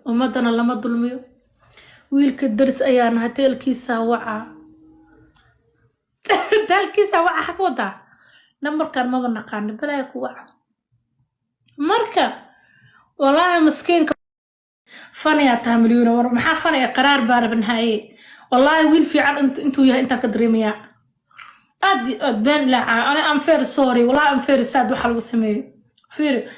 ومدنا لما ظلميو ويلك الدرس أيانا هتلكيسا وعا تلكيسا وعا حق وضع نمر كان ما بنقان بلا يكوع مركا والله مسكين فاني أتهمليون ورا محا فاني قرار بار بنهاية والله ويل في عن انتو يا انت كدريميا أدبان لا أنا أم فير سوري والله أم فير ساد وحل وسمي فير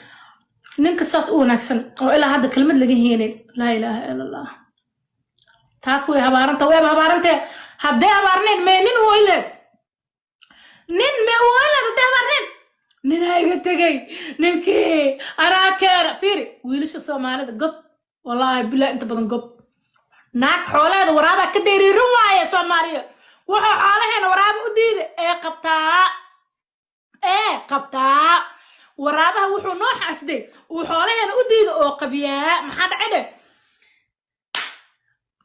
نينك ساس ونكسن وإلا هذا كلمة لقي هيني لا إله إلا الله تاسوي هبارنت ويا هبارنت هدي هبارنين مين هو إلا نين ما هو إلا هدي هبارنين نين هاي قلت جاي نينكي أنا كار فيري ويلش الصومالي ده قط والله بلا أنت بدن قط ناك حوله ورابع كديري رواية صومالية وحو حالهنا ورابع وديده قبطاء ورابها وحو نوح أسدي وحالهنا وديده أو قبياء محاد عده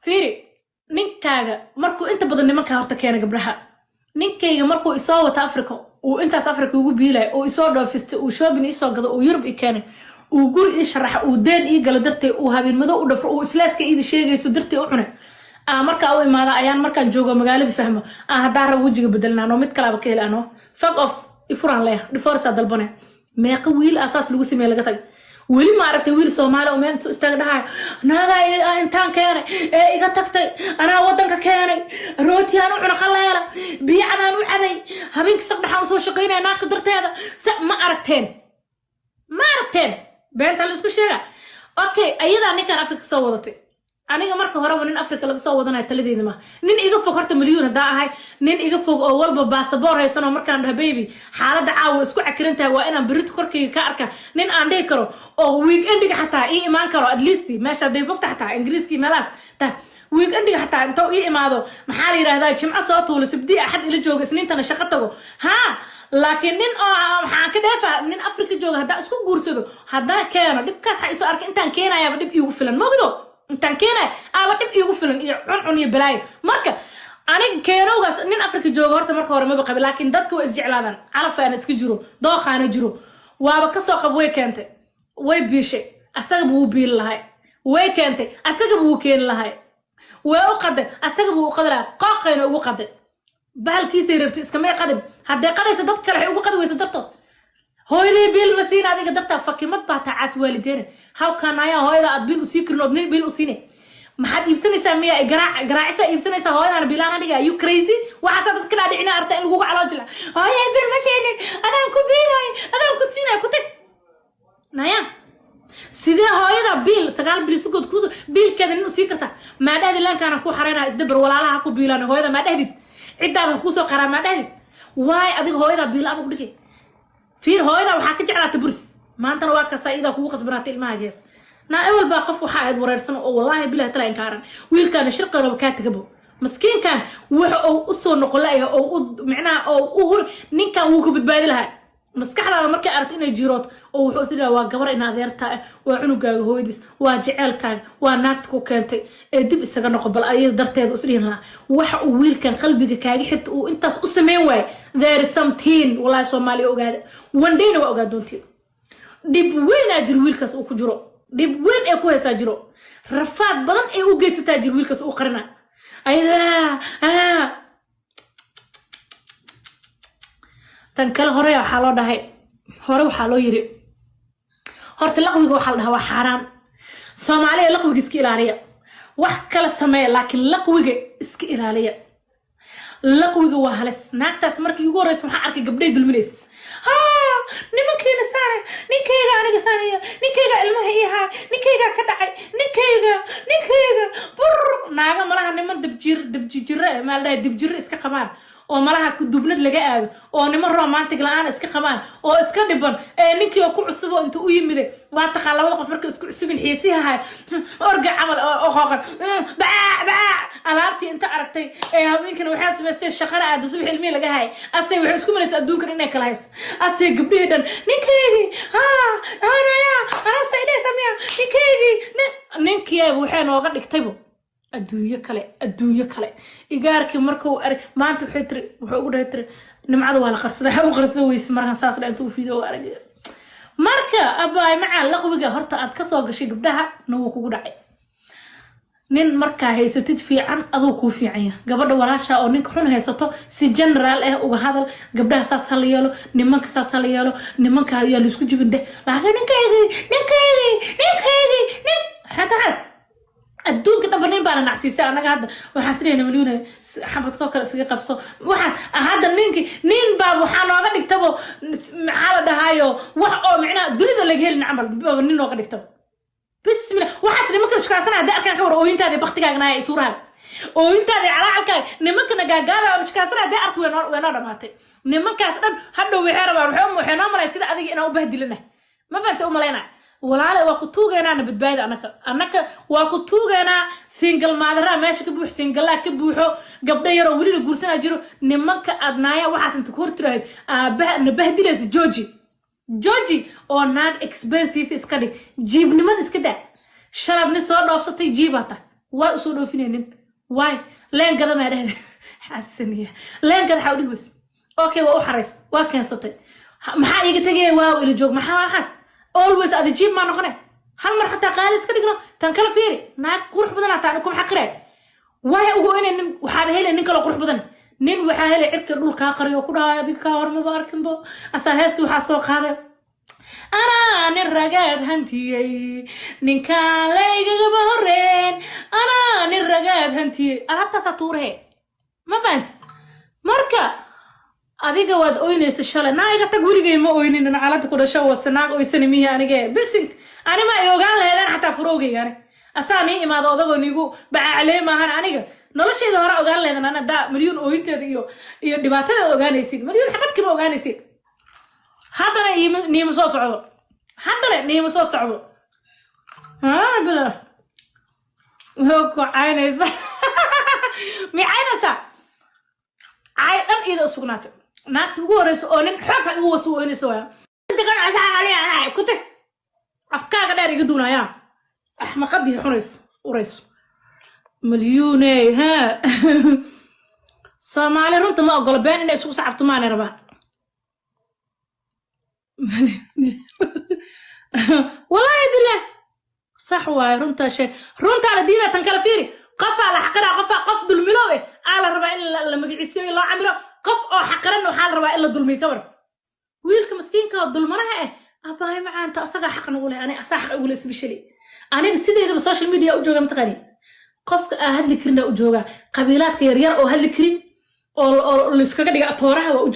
فيري نينكاغا مركو انت بدن نمانكا هورتا كينا قبلها نينكاغا مركو إساوة أفريقيا وانت أفريقيا وقو بيلاي او إساوة دوفست وشوبين إساوة قضا ويرب إيكاني وقول إيشرح ودين إيقال درتي وهابين مدو ودفر وإسلاسك إيدي شيغي يسو درتي وحنا مركا أوي ماذا أيان مركا جوغا مقالي دي فهمه هدارا وجيغا بدلنا نو ميت كلابا كيلا نو فاق اوف إفران ليه دي فورسا دالباني ميقا ويل أساس لغو سمي لغتاي weli ma aragtay wiil Soomaali oo meel istaag dhahay naaga intaan keenay iga tagtay ana wadanka keenay rooti aan u cuna qaleela biyo aan u cabay habeenkii saxdaxan soo shaqeynay naaqad darteeda ma aragteen beenta la isku sheega okay ayada ninkan Afrika soo wadatay aniga marka hore nin Afrika laga soo wadanay taladeeda ma nin iga fog horta milyan daa ahay nin iga fog oo walba baasaboor haysan oo markaan dhahay baby xaalada caawa isku cakirantahay waa inaan birit korkayga ka arka nin aan dhig karo oo weekendiga xataa ii imaan karo at least meesha day fogta xataa ingiriiski meelaas ta weekendiga xataa inta ii imaado maxaa la yiraahdaa jimca soo tuulo sabdi axad ila jooga isniintana shaqo tago ha laakiin nin oo waxaan ka dheefa nin Afrika jooga hadaa isku guursado hadaa keeno dibkaas ha isoo arka intaan keenayaa dib iigu filan mogdo intaan keenay dib iigu filan iyo cun iyo balaayo marka aniga keenowgaas nin Afrika jooga horta marka hore ma baqab laakiin dadku way isjeclaadaan calafaan iska jiro dooqaana jiro waaba ka soo qab way keentay way biishay asaga buu biil lahay way keentay asaga buu keen lahay way u qaday asaga buu qadra qaqayna ugu qaday bahalkiisa rabtay iska may qadim haday qadaysa dad kale waxay ugu qadi waysa darto hooyadii biil masiina adiga darta fakimad baa taas waalideena halkaan ayaa hooyada aad biil u sii kirnood nin biil u siinay maxaad iibsanaysaa miya garaacisa iibsanaysaa hooyadana biilaan adiga you crazy waxa dad kala dhicina arta in lagu caloojila hooyada biil ma keenin adaan ku biilay adaan ku siinay ku tag naya sidee hooyada biil sagaal biil sugood ku biilkeeda nin u sii karta ma dhahdii laankaana ku xareynaa isdabar walaalaha ku biilaan hooyada ma dhahdid cidaada ku soo qaraa ma dhahdid waay adiga hooyada biil abu dhigay fiir hooyada waxa ka jeclaata buris maantana waa ka saayida kugu qasbanaatay ilmaha gees na awal baa qof waxa aad wareersan oo wallahi billahi tala in kaaran wiilkana shirqada ka tagabo maskiin kan waxa uu u soo noqolay oo macnaa oo u hur ninkan uu ku badbaadi lahaa maskaxdaada markay aragto inay jirood oo wuxuu isla waa gabar in adeerta waa cunugaaga hooyadiis waa jecelkaaga waa naagta ku keentay ee dib isaga noqo bal ayada darteeda u isriinaa waxa uu wiilkan qalbiga kaaga xirta uu intaas u sameyn waay there is something wallahi Soomaaliya ogaada one day waa ogaad doontii dib weyn ajir wiilkaas uu ku jiro dib weyn ee ku heesaa jiro rafaad badan ee u geysataa jir wiilkaas uu qarina ayada tan kale hore waxa loo dhahay hore waxa loo yiri horta laqwiga waxa la dhahaa waa xaraan Soomaaliya laqwiga iska ilaaliya wax kala sameey laakiin laqwiga iska ilaaliya laqwiga waa halis naagtaas markii ugu horeyso waxa arkay gabdhay dulminays nimankeena saare ninkeyga aniga saaraya ninkeyga ilmaha iiha ninkeyga ka dhacay ninkeyga bur naaga malaha niman dabjir ma la dhahay dabjir iska qabaan oo malaha ku dubnad laga aado oo niman romantic la'aan iska qabaan oo iska dhiban ninkii ku cusub oo inta u yimid waa taqaan labada qof markay isku cusubin xiisiha orga amal oo qoqan alaabtii inta aragtay habeenkana waxa sameystay shaqada aad subax ilmi laga hay asay waxa isku malaysa adduunkan inay kala hayso asay gabdheedan ninkeedi ana sayday sameeya ninkeedi ninkii waxa nooga dhigtaybo adduunyo kale igaarkii markuu arag maanta wuxuu ugu dhahay nimcada waa la qarsaday waxa uu qarsaday weys markan saas dhantu u fiido arag marka abaay macaan laqwiga horta aad ka soo gashay gabdhaha noo kugu dhacay نين مركا هيستد في عن أذو كوفي عيا قبل وراشة أو نين كحون هيستو سي جنرال وهذا قبلها ساس هاليالو نمك ساس هاليالو نمك يالو سكوت جبده لكن نكيري حتى حس الدون كده بنين بقى نعسيسة أنا قاعدة وحاسرين مليون حبت كوكر سقي قبصو واحد هذا نين باب وحنا قاعد يكتبوا على ده هايو واحد معنا الدنيا اللي جهل نعمل نين قاعد يكتبوا بسم الله وحاسرين ممكن شكاسنا ده كان كور أو أنت هذه بختك أنا سورة أو أنت هذه على عكاي نمكن نجاجا ولا شكاسنا ده أرت وين رماتي نمكن أصلا هذا وحيرة وحوم وحنا مرة يصير هذه أنا وبهدلنا ما فهمت أملينا ولا لا وقتوجا أنا بتبايد أنا وقتوجا أنا سينجل مادرا ماشي كبوح سينجل لا كبوحه قبل يرو ولي الجورسنا أجرو نمك أدنايا وحسن تكور ترى نبهدل جوجي أو ناق إكسبنسيف إسكادي جيب نمان إسكده شرب نصور نفسه جيباته وأصوله فينين واي لين قدر ما يرهد حسنية لين قدر حاولي بس أوكي وأحرس وكان صوتي ما يجي تجي واو إلى جوج ما حاس always أدي جيب ما نخنه هل مرة حتى قالس كده كنا تنكر فيري ناق قرح بدنا تعنيكم حقره واي أقولين وحابهلي إنك لو قرح بدنا نين وحاهلي عرك دول كاقري وكلها يدي كار مبارك بو أساهست وحاسوق هذا أنا نرجعت هنتي نكالي جبهرين أنا نرجعت هنتي أنا تساتوره ما فهمت مركا أديك واد أوينيس الشلة نايجا تقولي جاي ما أوينين أنا على تقول شو السناق أويسني مية أنا جاي بس أنا ما يوجع لهذا حتى فروقي يعني أساني ما ضاضق نيجو بعليه ما أنا جاي نلاش إذا ورا أوجع لهذا أنا دا مليون أوينت يو دبعتنا أوجع نيسين مليون حبت كم أوجع نيسين هذا نيم صوص عضو هذا نيم صوص عضو بلا هو عينيس معينسا عيدان إذا سكنات نات وورس أونن حكا هو سوين سويا أنت كان عسى عليه أنا كنت أفكار قدر يقدونا يا أحمق قدي حنيس وريس مليوني ها سامع لي رنت ما أقول بين إني سوق صعبت ما نربح والله بالله صح واي رنت شيء رنت على دينا تنكر فيري قف على حقرة قف ظلمي له على الربع إلا لما يعيسي الله عمره قف أو حقرة وحال الربع إلا ظلمي كبر ويلك مسكين كظلم مرة أباي معاه أنت أصدق حق نقوله أنا أصح أقول اسم الشيء أنا بسيدي إذا بالسوشيال ميديا أوجوجا متقني قف هذا كرنا أوجوجا قبيلات كيريار أو هذا كريم أو اللي سكوا قاعد يقطعوها وأوجوجا